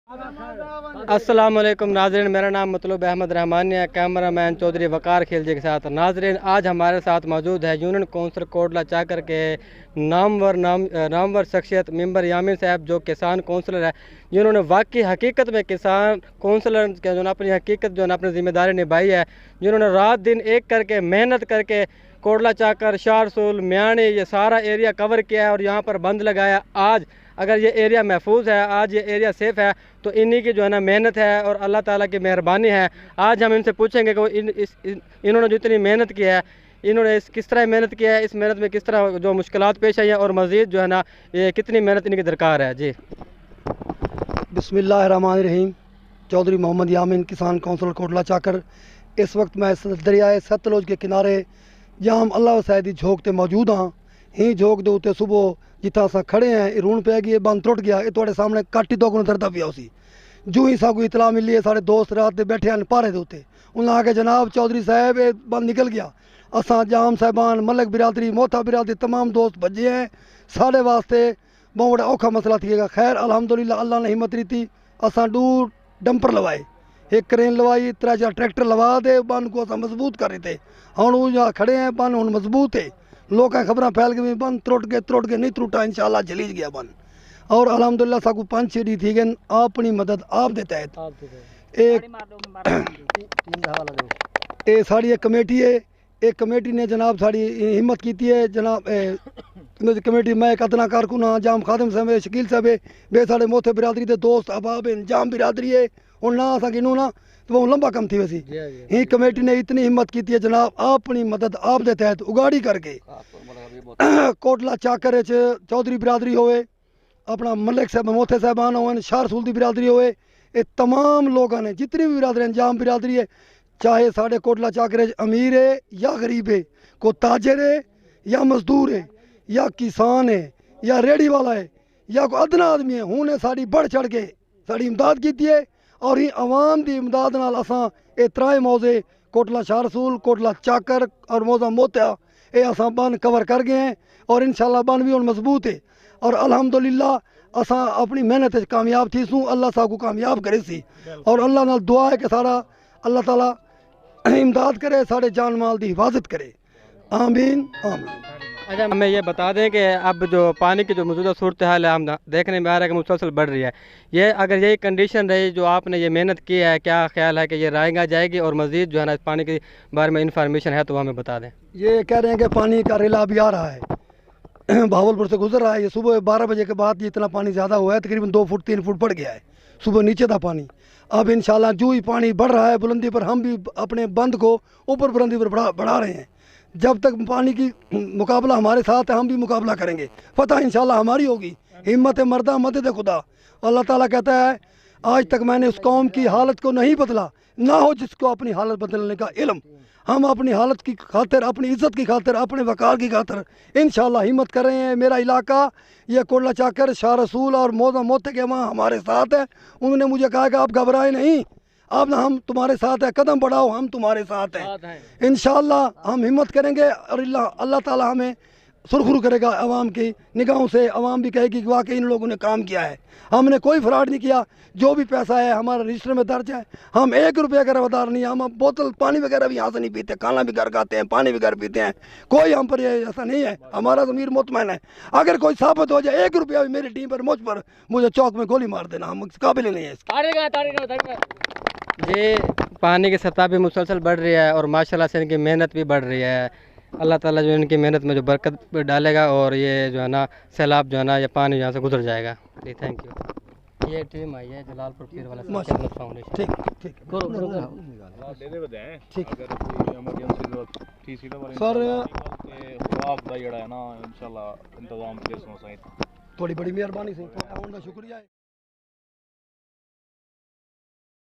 अस्सलाम वालेकुम नाजरीन, मेरा नाम मतलब अहमद रहमानी है। कैमरा मैन चौधरी वकार खिलजी के साथ। नाजरीन, आज हमारे साथ मौजूद है यूनियन कौंसल कोटला चाकर के नामवर शख्सियत मेंबर यामिन साहब, जो किसान कौंसलर है, जिन्होंने वाकई हकीकत में किसान कौंसलर के जो अपनी हकीकत जो अपनी ज़िम्मेदारी निभाई है, जिन्होंने रात दिन एक करके मेहनत करके कोटला चाकर, शाह रसूल, म्याणी, ये सारा एरिया कवर किया है और यहाँ पर बंद लगाया। आज अगर ये एरिया महफूज है, आज ये एरिया सेफ़ है, तो इन्हीं की जो है ना मेहनत है और अल्लाह ताला की मेहरबानी है। आज हम इनसे पूछेंगे कि इन्होंने जो इतनी मेहनत की है, इन्होंने किस तरह मेहनत किया है, इस मेहनत में किस तरह जो मुश्किलात पेश आई हैं और मज़ीद जो है ना ये कितनी मेहनत इनकी दरकार है। जी बिस्मिल्लाहिर्रहमानिर्रहीम। चौधरी मोहम्मद यामिन, किसान कौंसल कोटला चाकर। इस वक्त मैं दरियाए सतलुज के किनारे जहाँ हम अल्लाह सैदी झोंक ते मौजूद हाँ। ही झोंक दे उत्ते सुबह जितना असा खड़े हैं रून पै गई, बंद टुट गया। ये थोड़े सामने कट ही तो दरदा पिया उसी जू ही साकू इतला मिली है। सारे दोस्त रात दे बैठे हैं पारे दे उत्ते, उन्हें आके जनाब चौधरी साहब ये बंद निकल गया। असा जाम साहबान, मलक बिरादरी, मोथा बिरादरी तमाम दोस्त भजे हैं। साढ़े वास्ते बहुत बड़ा औखा मसला थिएगा। खैर अल्हम्दुलिल्लाह अल्लाह ने हिम्मत दी। असा दूर डंपर लवाए, एक क्रेन लवाई, 3-4 ट्रैक्टर लवा दे, बन को असा मजबूत कर रहे थे। हम जहाँ खड़े हैं बन हूँ मजबूत है। लोग खबर फैल गई बन त्रुट गए नहीं त्रुटा, इंशाल्लाह जली गया बन। और अल्हम्दुलिल्लाह साकू 5-6 दी थी गए अपनी मदद आप दे तहत। एक साड़ी एक कमेटी है, एक कमेटी ने जनाब साड़ी हिम्मत की है। जनाब कमेटी मैं एक अदना कारकुन हाँ, जाम खादिम साहब है, शकील साहब है, बे साढ़े मोथे बिरादरी के दोस्त अहबाब हैं, जाम बिरादरी है। और ना असा गिनू ना तो वो लंबा कम थी वैसी। ही कमेटी ने इतनी हिम्मत की है जनाब अपनी मदद आप दे तहत उगाड़ी करके कोटला चाकर चौधरी बिरादरी होए, अपना मलिक साहब मोथे साहबान हो, शाह रसूल की बिरादरी होए, ये तमाम लोगों ने जितनी भी बिरादरी हैं, जाम बिरादरी है, चाहे साढ़े कोटला चाकर अमीर है या गरीब है, को ताजर है या मजदूर है या किसान है या रेड़ी वाला है या कोई अदना आदमी है, उन्हें साड़ी बढ़ चढ़ के साड़ी इमदाद की है। और ही अवाम की इमदाद नाल असां ये त्राए मौजे कोटला शाह रसूल, कोटला चाकर और मौजा मोत्या ये असां बन कवर कर गए हैं। और इंशाल्लाह बन भी हुण मजबूत है। और अल्हम्दुलिल्लाह असां अपनी मेहनत कामयाब थी सूँ, अल्लाह साकू कामयाब करे सी। और अल्लाह नाल दुआ है कि सारा अल्लाह ताला इमदाद करे, साढ़े जान माल की हिफाजत करे। आमीन आमीन। अच्छा, हमें ये बता दें कि अब जो पानी की जो मौजूदा सूरत हाल है, हम देखने में आ रहा है कि मुसलसल बढ़ रही है। ये अगर यही कंडीशन रही जो आपने ये मेहनत की है, क्या ख्याल है कि ये राएगा जाएगी? और मज़ीद जो है ना इस पानी के बारे में इंफॉर्मेशन है तो वो हमें बता दें। ये कह रहे हैं कि पानी का रेला अभी आ रहा है, भावलपुर से गुजर रहा है। ये सुबह 12 बजे के बाद ये इतना पानी ज़्यादा हुआ है, तकरीबन 2 फुट 3 फुट बढ़ गया है। सुबह नीचे था पानी, अब इंशाल्लाह जो ही पानी बढ़ रहा है बुलंदी पर, हम भी अपने बंद को ऊपर बुलंदी पर बढ़ा रहे हैं। जब तक पानी की मुकाबला हमारे साथ है हम भी मुकाबला करेंगे, फतह इंशाल्लाह हमारी होगी। हिम्मत मर्दा मदद खुदा। अल्लाह ताला कहता है आज तक मैंने उस कौम की हालत को नहीं बदला, ना हो जिसको अपनी हालत बदलने का इल्म। हम अपनी हालत की खातिर, अपनी इज़्ज़त की खातिर, अपने वकार की खातिर इंशाल्लाह हिम्मत कर रहे हैं। मेरा इलाका ये कोटला चाकर, शाह रसूल और मौजा मोते के वहाँ हमारे साथ है। उन्होंने मुझे कहा कि आप घबराए नहीं, आप ना हम तुम्हारे साथ है, कदम बढ़ाओ हम तुम्हारे साथ हैं। इंशाल्लाह हम हिम्मत करेंगे और अल्लाह ताला हमें सुरखरू करेगा अवाम की निगाहों से। अवाम भी कहेगी कि वाकई इन लोगों ने काम किया है, हमने कोई फ्रॉड नहीं किया। जो भी पैसा है हमारा रजिस्टर में दर्ज है। हम 1 रुपये का रवादार नहीं, हम बोतल पानी वगैरह भी यहाँ से नहीं पीते, खाना भी घर खाते हैं, पानी भी घर पीते हैं। कोई हम पर ऐसा नहीं है, हमारा ज़मीर मुतमैन है। अगर कोई साबित हो जाए 1 रुपया भी मेरी टीम पर मुझ पर, मुझे चौक में गोली मार देना, हम काबिल नहीं है। जी, पानी की सतह भी मुसलसल बढ़ रही है और माशाल्लाह से इनकी मेहनत भी बढ़ रही है। अल्लाह ताला जो इनकी मेहनत में जो बरकत डालेगा और ये जो है ना सैलाब जो है ना ये पानी यहाँ से गुजर जाएगा। जी थैंक यू। ये टीम आई है जलालपुर पीर वाला फाउंडेशन। ठीक ठीक सर, थोड़ी बड़ी मेहरबानी से शुक्रिया है।